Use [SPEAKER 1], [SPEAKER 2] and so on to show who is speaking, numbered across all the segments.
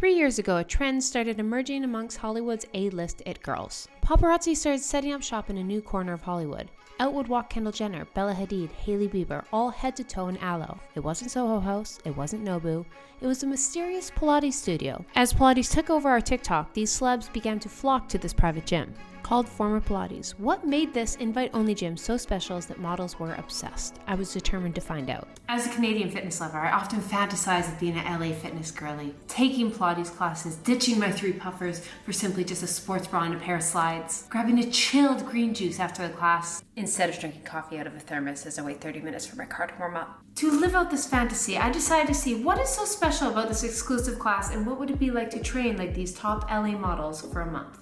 [SPEAKER 1] 3 years ago, a trend started emerging amongst Hollywood's A-list it girls. Paparazzi started setting up shop in a new corner of Hollywood. Out would walk Kendall Jenner, Bella Hadid, Hailey Beiber, all head to toe in aloe. It wasn't Soho House, it wasn't Nobu, it was a mysterious Pilates studio. As Pilates took over our TikTok, these celebs began to flock to this private gym. Called Forma Pilates. What made this invite-only gym so special is that models were obsessed. I was determined to find out. As a Canadian fitness lover, I often fantasize of being an LA fitness girly, taking Pilates classes, ditching my 3 puffers for simply just a sports bra and a pair of slides, grabbing a chilled green juice after the class, instead of drinking coffee out of a thermos as I wait 30 minutes for my car to warm up. To live out this fantasy, I decided to see what is so special about this exclusive class and what would it be like to train like these top LA models for a month.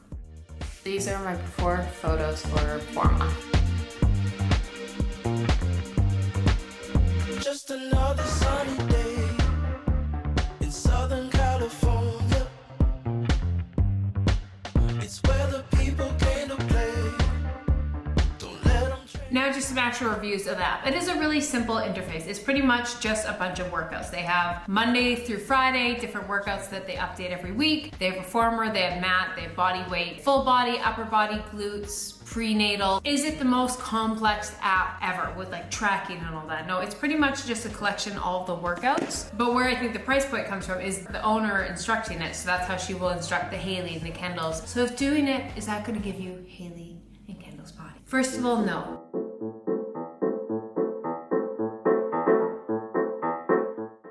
[SPEAKER 1] These are my before photos for Forma.
[SPEAKER 2] Just another sunny day in Southern California. It's where the people came to play. Don't let them
[SPEAKER 1] Now just some actual reviews of that. It is a really simple interface. It's pretty much just a bunch of workouts. They have Monday through Friday, different workouts that they update every week. They have reformer, they have mat, they have body weight, full body, upper body, glutes, prenatal. Is it the most complex app ever with like tracking and all that? No, it's pretty much just a collection of all the workouts. But where I think the price point comes from is the owner instructing it. So that's how she will instruct the Hailey and the Kendalls. So if doing it, is that gonna give you Hailey and Kendall's body? First of all, no.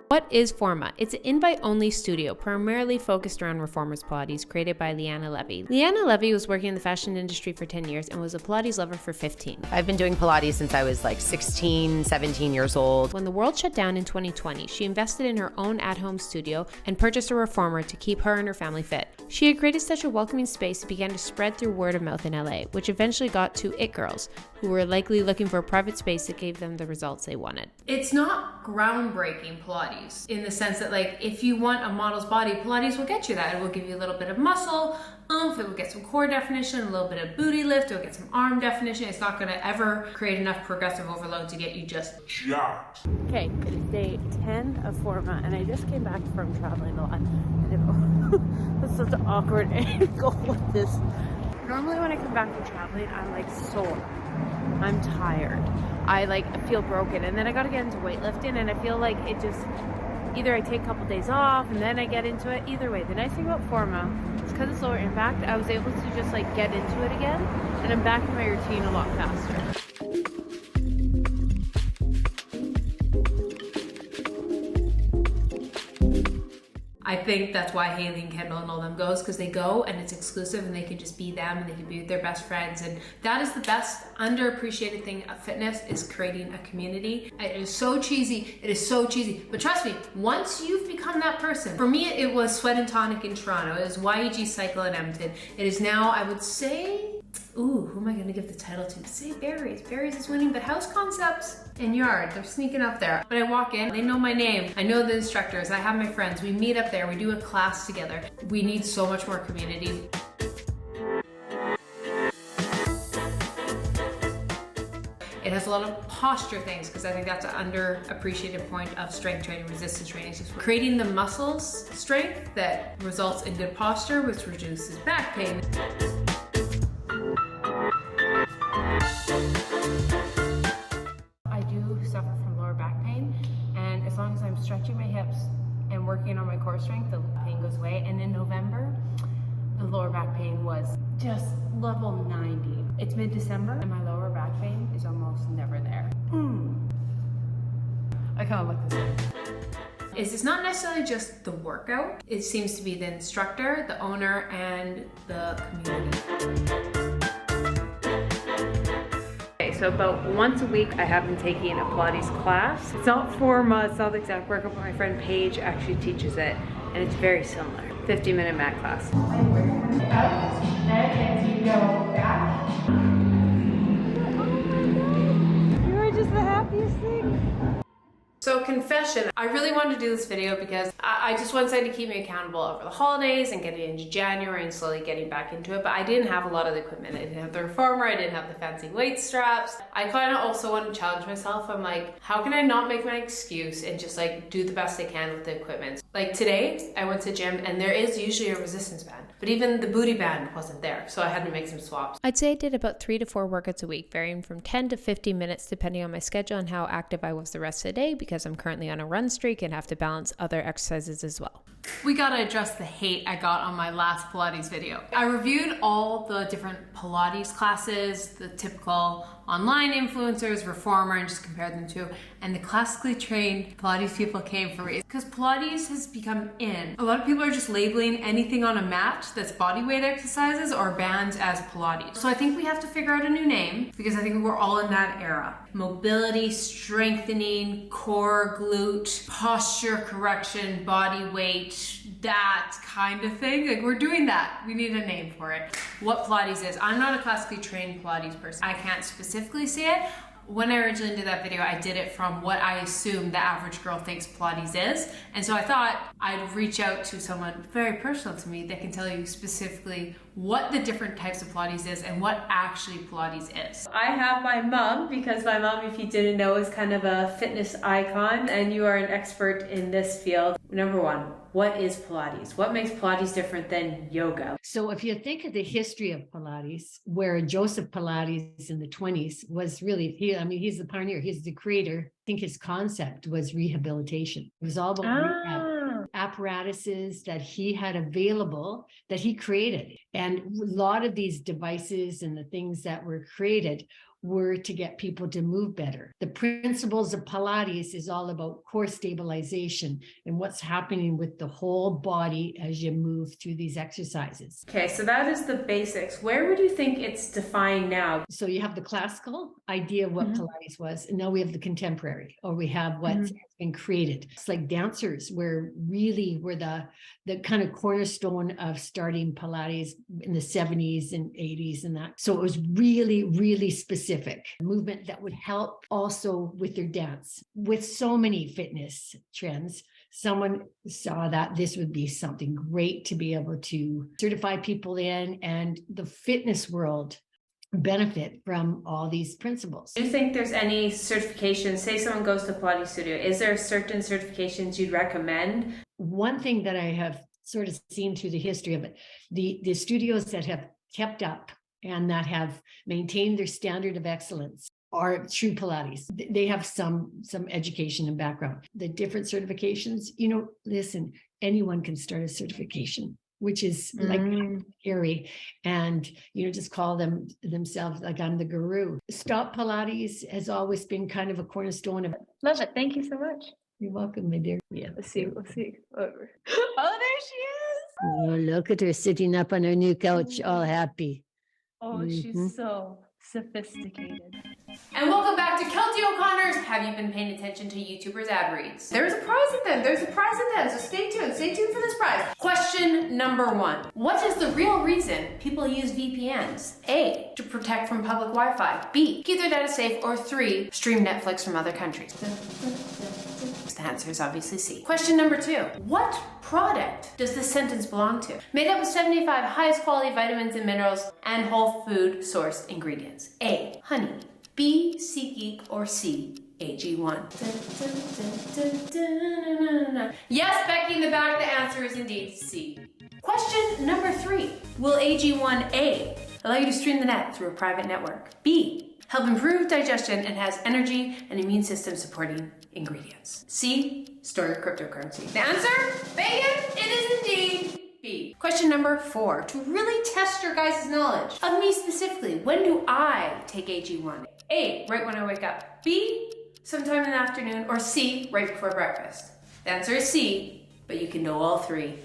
[SPEAKER 1] What is Forma? It's an invite-only studio, primarily focused around reformers Pilates, created by Leanna Levy. Leanna Levy was working in the fashion industry for 10 years and was a Pilates lover for 15.
[SPEAKER 3] I've been doing Pilates since I was like 16, 17 years old.
[SPEAKER 1] When the world shut down in 2020, she invested in her own at-home studio and purchased a reformer to keep her and her family fit. She had created such a welcoming space it began to spread through word of mouth in LA, which eventually got to it girls, who were likely looking for a private space that gave them the results they wanted. It's not groundbreaking Pilates in the sense that like if you want a model's body, Pilates will get you that. It will give you a little bit of muscle, it will get some core definition, a little bit of booty lift, it will get some arm definition. It's not gonna ever create enough progressive overload to get you just jacked. Okay, it is day 10 of Forma and I just came back from traveling a lot. And that's such an awkward angle with this. Normally when I come back from traveling, I'm like sore. I'm tired. I like feel broken, and then I gotta get into weightlifting, and I feel like it just either I take a couple days off and then I get into it. Either way, the nice thing about Forma is because it's lower impact, I was able to just like get into it again, and I'm back in my routine a lot faster. I think that's why Hailey and Kendall and all them goes, because they go and it's exclusive and they can just be them and they can be with their best friends. And that is the best underappreciated thing of fitness, is creating a community. It is so cheesy. It is so cheesy. But trust me, once you've become that person, for me, it was Sweat and Tonic in Toronto. It was YEG Cycle in Edmonton. It is now, I would say, ooh, who am I gonna give the title to? Say Berries. Berries is winning, but House Concepts and Yard, they're sneaking up there. But I walk in, they know my name. I know the instructors, I have my friends. We meet up there, we do a class together. We need so much more community. It has a lot of posture things, because I think that's an underappreciated point of strength training, resistance training. So creating the muscles strength that results in good posture, which reduces back pain. I do suffer from lower back pain, and as long as I'm stretching my hips and working on my core strength, the pain goes away. And in November, the lower back pain was just level 90. It's mid-December and my lower back pain is almost never there. I kind of like this way. It's not necessarily just the workout. It seems to be the instructor, the owner, and the community. So about once a week, I have been taking a Pilates class. It's not Forma, it's not the exact workout, but my friend Paige actually teaches it, and it's very similar. 50-minute mat class.
[SPEAKER 4] And you go back. You are just the happiest thing.
[SPEAKER 1] So confession, I really wanted to do this video because I just wanted something to keep me accountable over the holidays and getting into January and slowly getting back into it. But I didn't have a lot of the equipment. I didn't have the reformer. I didn't have the fancy weight straps. I kind of also want to challenge myself. I'm like, how can I not make my excuse and just like do the best I can with the equipment? Like today, I went to gym and there is usually a resistance band, but even the booty band wasn't there. So I had to make some swaps.
[SPEAKER 5] I'd say I did about 3 to 4 workouts a week, varying from 10 to 50 minutes depending on my schedule and how active I was the rest of the day, because I'm currently on a run streak and have to balance other exercises as well.
[SPEAKER 6] We gotta address the hate I got on my last Pilates video. I reviewed all the different Pilates classes, the typical online influencers, reformer, and just compared them to, and the classically trained Pilates people came for me. Because Pilates has become in. A lot of people are just labeling anything on a mat that's body weight exercises or bands as Pilates. So I think we have to figure out a new name, because I think we're all in that era. Mobility, strengthening, core, glute, posture correction, body weight, that kind of thing. Like, we're doing that. We need a name for it. What Pilates is. I'm not a classically trained Pilates person. I can't specifically say it. When I originally did that video, I did it from what I assume the average girl thinks Pilates is. And so I thought I'd reach out to someone very personal to me that can tell you specifically what the different types of Pilates is and what actually Pilates is.
[SPEAKER 1] I have my mom, because my mom, if you didn't know, is kind of a fitness icon, and you are an expert in this field. Number one, what is Pilates? What makes Pilates different than yoga?
[SPEAKER 7] So if you think of the history of Pilates, where Joseph Pilates in the 20s was really, he's the pioneer, he's the creator. I think his concept was rehabilitation. It was all about apparatuses that he had available that he created. And a lot of these devices and the things that were created were to get people to move better. The principles of Pilates is all about core stabilization and what's happening with the whole body as you move through these exercises.
[SPEAKER 1] Okay, so that is the basics. Where would you think it's defined now?
[SPEAKER 7] So you have the classical idea of what Pilates was, and now we have the contemporary, or we have what's been created. It's like dancers were the kind of cornerstone of starting Pilates in the 70s and 80s and that. So it was really, really specific movement that would help also with their dance. With so many fitness trends, someone saw that this would be something great to be able to certify people in, and the fitness world benefit from all these principles.
[SPEAKER 1] Do you think there's any certifications? Say someone goes to Pilates studio. Is there certain certifications you'd recommend?
[SPEAKER 7] One thing that I have sort of seen through the history of it, the studios that have kept up and that have maintained their standard of excellence are true Pilates. They have some education and background. The different certifications, listen, anyone can start a certification, which is like scary, and just call themselves like, I'm the guru. Stop Pilates has always been kind of a cornerstone of it.
[SPEAKER 1] Love it. Thank you so much.
[SPEAKER 7] You're welcome, my dear.
[SPEAKER 1] Yeah, let's see. Oh, there she is.
[SPEAKER 7] Oh, look at her sitting up on her new couch, all happy.
[SPEAKER 1] Oh, she's so sophisticated.
[SPEAKER 5] And welcome back to Keltie O'Connor's Have You Been Paying Attention to YouTubers ad reads? There's a prize at the end. So stay tuned for this prize. Question number 1. What is the real reason people use VPNs? A, to protect from public Wi-Fi. B, keep their data safe. Or 3, stream Netflix from other countries. The answer is obviously C. Question number 2. What product does this sentence belong to? Made up of 75 highest quality vitamins and minerals and whole food sourced ingredients. A, honey. B, SeatGeek. Or C, AG1. Yes, Becky in the back, the answer is indeed C. Question number 3. Will AG1A allow you to stream the net through a private network? B, help improve digestion and has energy and immune system supporting ingredients? C, store your cryptocurrency. The answer, Megan, it is indeed B. Question number 4. To really test your guys' knowledge of me specifically, when do I take AG1? A, right when I wake up. B, sometime in the afternoon. Or C, right before breakfast. The answer is C, but you can know all 3.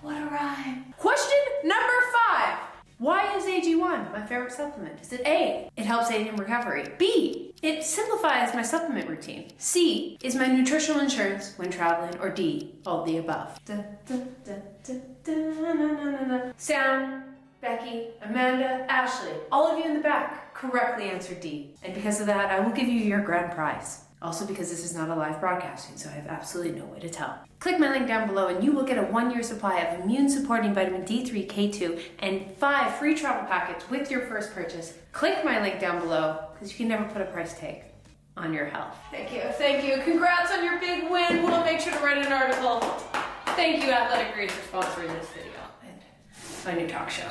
[SPEAKER 5] What a rhyme. Question number 5. Why is AG1 my favorite supplement? Is it A, it helps aid in recovery? B, it simplifies my supplement routine? C, is my nutritional insurance when traveling? Or D, all of the above? Sam, Becky, Amanda, Ashley, all of you in the back correctly answered D. And because of that, I will give you your grand prize. Also because this is not a live broadcasting, so I have absolutely no way to tell. Click my link down below and you will get a 1-year supply of immune supporting vitamin D3, K2, and 5 free travel packets with your first purchase. Click my link down below because you can never put a price tag on your health. Thank you, thank you. Congrats on your big win. We'll make sure to write an article. Thank you, Athletic Greens, for sponsoring this video and my new talk show.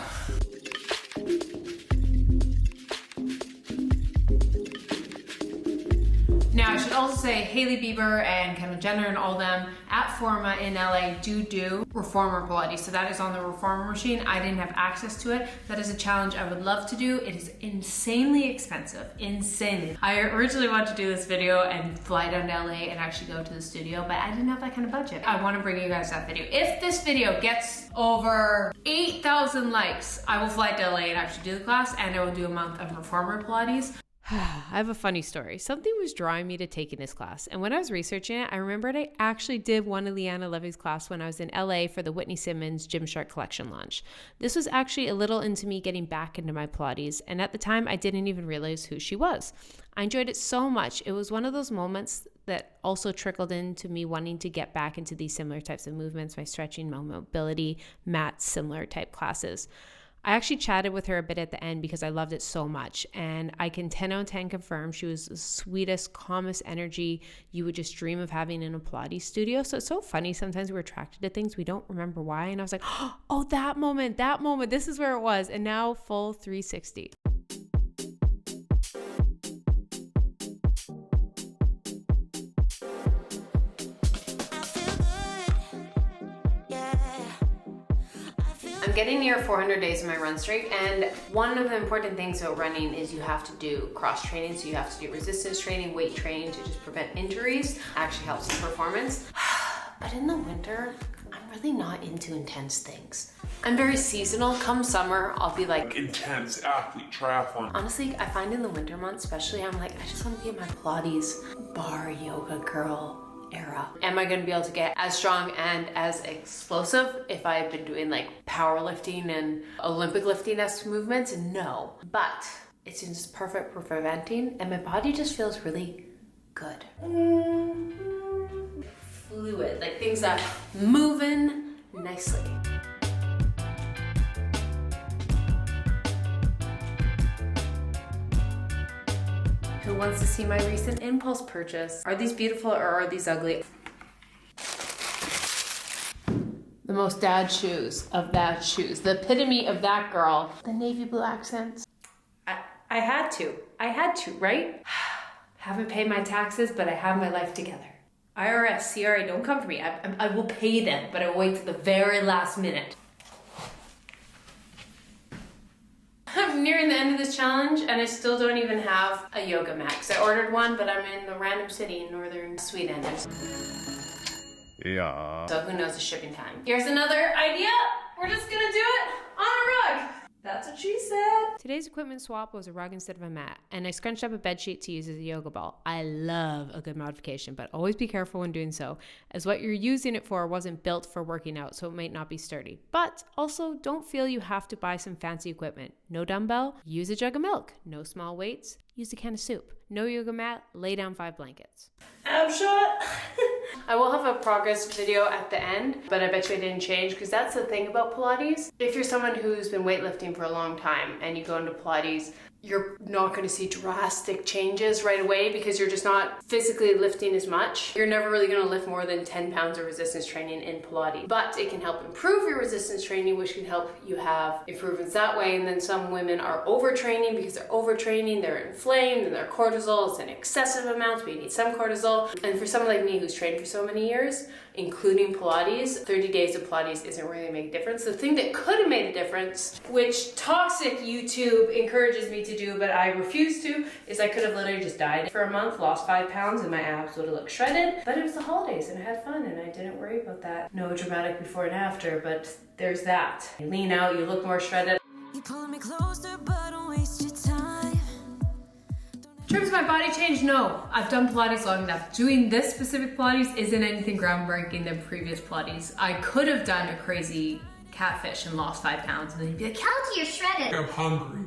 [SPEAKER 5] Now, I should also say Hailey Beiber and Kendall Jenner and all them at Forma in LA do reformer Pilates. So that is on the reformer machine. I didn't have access to it. That is a challenge I would love to do. It is insanely expensive, insanely. I originally wanted to do this video and fly down to LA and actually go to the studio, but I didn't have that kind of budget. I want to bring you guys that video. If this video gets over 8,000 likes, I will fly to LA and actually do the class, and I will do a month of reformer Pilates.
[SPEAKER 1] I have a funny story. Something was drawing me to taking this class. And when I was researching it, I remembered I actually did one of Leanna Levy's class when I was in LA for the Whitney Simmons Gymshark collection launch. This was actually a little into me getting back into my Pilates. And at the time, I didn't even realize who she was. I enjoyed it so much. It was one of those moments that also trickled into me wanting to get back into these similar types of movements, my stretching, my mobility, mat, similar type classes. I actually chatted with her a bit at the end because I loved it so much, and I can 10 out of 10 confirm she was the sweetest, calmest energy you would just dream of having in a Pilates studio. So it's so funny, sometimes we're attracted to things we don't remember why, and I was like, oh, that moment, this is where it was, and now full 360.
[SPEAKER 5] I'm getting near 400 days of my run streak, and one of the important things about running is you have to do cross training. So you have to do resistance training, weight training to just prevent injuries. Actually helps with performance. But in the winter, I'm really not into intense things. I'm very seasonal. Come summer, I'll be like
[SPEAKER 8] intense athlete triathlon.
[SPEAKER 5] Honestly, I find in the winter months especially, I'm like, I just want to be in my Pilates bar yoga girl era. Am I going to be able to get as strong and as explosive if I've been doing like powerlifting and Olympic lifting-esque movements? No, but it's just perfect for preventing, and my body just feels really good. Fluid, like things that moving nicely. Who wants to see my recent impulse purchase? Are these beautiful or are these ugly? The most dad shoes of that shoes. The epitome of that girl. The navy blue accents. I had to, right? Haven't paid my taxes, but I have my life together. IRS, CRA, don't come for me. I will pay them, but I will wait to the very last minute. I'm nearing the end of this challenge and I still don't even have a yoga mat. I ordered one, but I'm in the random city in northern Sweden.
[SPEAKER 8] Yeah.
[SPEAKER 5] So who knows the shipping time. Here's another idea. We're just gonna do it on a rug. That's what she said.
[SPEAKER 1] Today's equipment swap was a rug instead of a mat, and I scrunched up a bed sheet to use as a yoga ball. I love a good modification, but always be careful when doing so, as what you're using it for wasn't built for working out, so it might not be sturdy. But also, don't feel you have to buy some fancy equipment. No dumbbell, use a jug of milk. No small weights, use a can of soup. No yoga mat, lay down 5 blankets.
[SPEAKER 5] Ab shot. I will have a progress video at the end, but I bet you I didn't change, because that's the thing about Pilates. If you're someone who's been weightlifting for a long time and you go into Pilates, you're not going to see drastic changes right away because you're just not physically lifting as much. You're never really going to lift more than 10 pounds of resistance training in Pilates, but it can help improve your resistance training, which can help you have improvements that way. And then some women are overtraining because they're overtraining, they're inflamed, and their cortisol is in excessive amounts, but you need some cortisol. And for someone like me who's trained for so many years, including Pilates, 30 days of Pilates isn't really making a difference. The thing that could have made a difference, which toxic YouTube encourages me to do, but I refuse to, is I could have literally just died for a month, lost 5 pounds, and my abs would have looked shredded. But it was the holidays and I had fun and I didn't worry about that. No dramatic before and after, but there's that. You lean out, you look more shredded.
[SPEAKER 2] You pull me closer, but don't waste your time.
[SPEAKER 6] In terms of my body change, no. I've done Pilates long enough. Doing this specific Pilates isn't anything groundbreaking than previous Pilates. I could have done a crazy catfish and lost 5 pounds, and then you'd be like,
[SPEAKER 2] Keltie, you're shredded.
[SPEAKER 8] I'm hungry.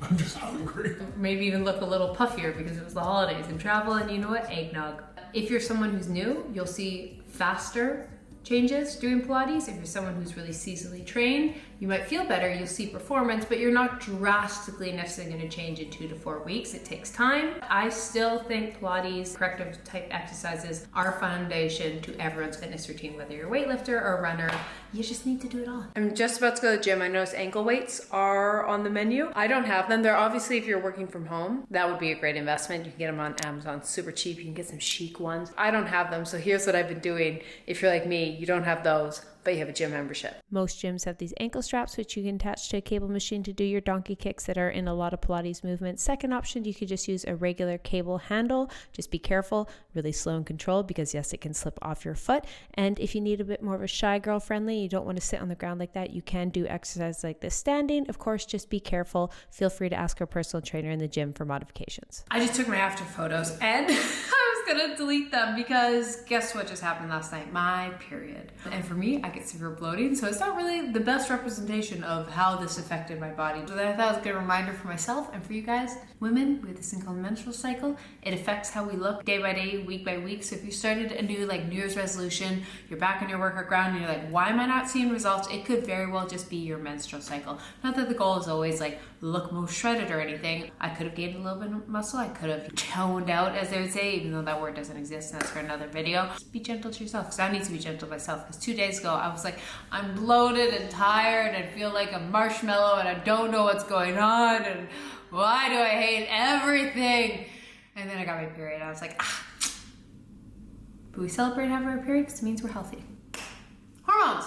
[SPEAKER 8] I'm just hungry.
[SPEAKER 6] Maybe even look a little puffier because it was the holidays and travel, and you know what? Eggnog. If you're someone who's new, you'll see faster changes doing Pilates. If you're someone who's really seasonally trained, you might feel better, you'll see performance, but you're not drastically necessarily going to change in 2 to 4 weeks. It takes time. I still think Pilates, corrective type exercises are foundation to everyone's fitness routine, whether you're a weightlifter or a runner. You just need to do it all.
[SPEAKER 5] I'm just about to go to the gym. I noticed ankle weights are on the menu. I don't have them. They're obviously, if you're working from home, that would be a great investment. You can get them on Amazon, super cheap. You can get some chic ones. I don't have them, so here's what I've been doing. If you're like me, you don't have those, but you have a gym membership.
[SPEAKER 1] Most gyms have these ankle straps, which you can attach to a cable machine to do your donkey kicks that are in a lot of Pilates movements. Second option, you could just use a regular cable handle. Just be careful, really slow and controlled, because yes, it can slip off your foot. And if you need a bit more of a shy girl friendly, you don't want to sit on the ground like that, you can do exercise like this standing. Of course, just be careful. Feel free to ask our personal trainer in the gym for modifications.
[SPEAKER 6] I just took my after photos and I was gonna delete them because guess what just happened last night? My period. And for me, I get severe bloating, so it's not really the best representation of how this affected my body. So I thought it was a good reminder for myself and for you guys. Women, we have this thing called menstrual cycle. It affects how we look day by day, week by week. So if you started a new New Year's resolution, you're back on your workout ground and you're like, why am I not seeing results? It could very well just be your menstrual cycle. Not that the goal is always look most shredded or anything. I could have gained a little bit of muscle. I could have toned out, as they would say, even though that word doesn't exist, and that's for another video. Just be gentle to yourself, because I need to be gentle to myself, because 2 days ago I was like, I'm bloated and tired and feel like a marshmallow and I don't know what's going on and why do I hate everything? And then I got my period. I was like, but we celebrate having our period because it means we're healthy. Hormones.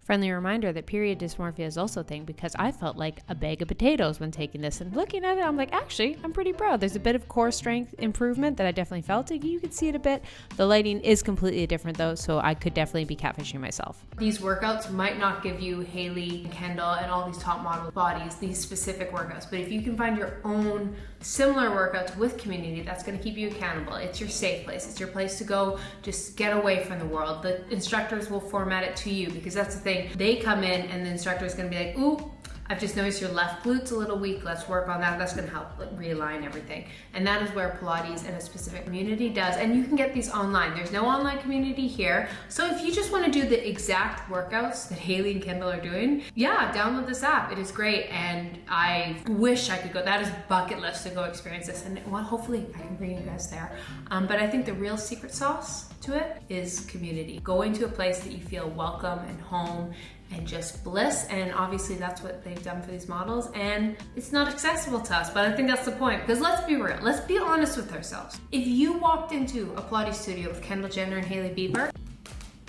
[SPEAKER 1] Friendly reminder that period dysmorphia is also a thing, because I felt like a bag of potatoes when taking this, and looking at it, I'm like, actually, I'm pretty proud. There's a bit of core strength improvement that I definitely felt. You could see it a bit. The lighting is completely different though, so I could definitely be catfishing myself.
[SPEAKER 6] These workouts might not give you Hailey, Kendall, and all these top model bodies, these specific workouts, but if you can find your own similar workouts with community, that's going to keep you accountable. It's your safe place. It's your place to go just get away from the world. The instructors will format it to you, because that's the thing. They come in and the instructor is going to be like, ooh, I've just noticed your left glute's a little weak. Let's work on that. That's going to help realign everything. And that is where Pilates and a specific community does. And you can get these online. There's no online community here. So if you just want to do the exact workouts that Hailey and Kendall are doing, yeah, download this app. It is great. And I wish I could go. That is bucket list to go experience this. And well, hopefully I can bring you guys there. But I think the real secret sauce to it is community. Going to a place that you feel welcome and home and just bliss, and obviously that's what they've done for these models, and it's not accessible to us, but I think that's the point, because let's be real, let's be honest with ourselves. If you walked into a Pilates studio with Kendall Jenner and Hailey Beiber,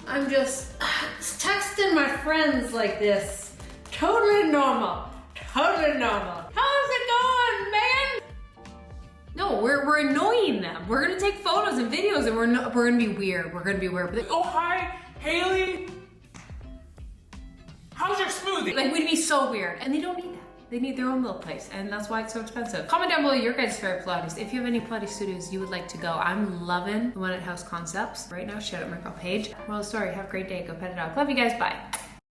[SPEAKER 6] I'm just texting my friends like this, totally normal, totally normal. How's it going, man? No, we're annoying them. We're gonna take photos and videos, and we're gonna be weird. We're gonna be weird. But
[SPEAKER 8] Oh, hi, Hailey. How's your smoothie?
[SPEAKER 6] we'd be so weird, and they don't need that. They need their own little place, and that's why it's so expensive. Comment down below your guys' favorite Pilates. If you have any Pilates studios you would like to go. I'm loving the one at House Concepts right now. Shout out my girl Paige. Moral of the story, have a great day. Go pet it out. Love you guys. Bye.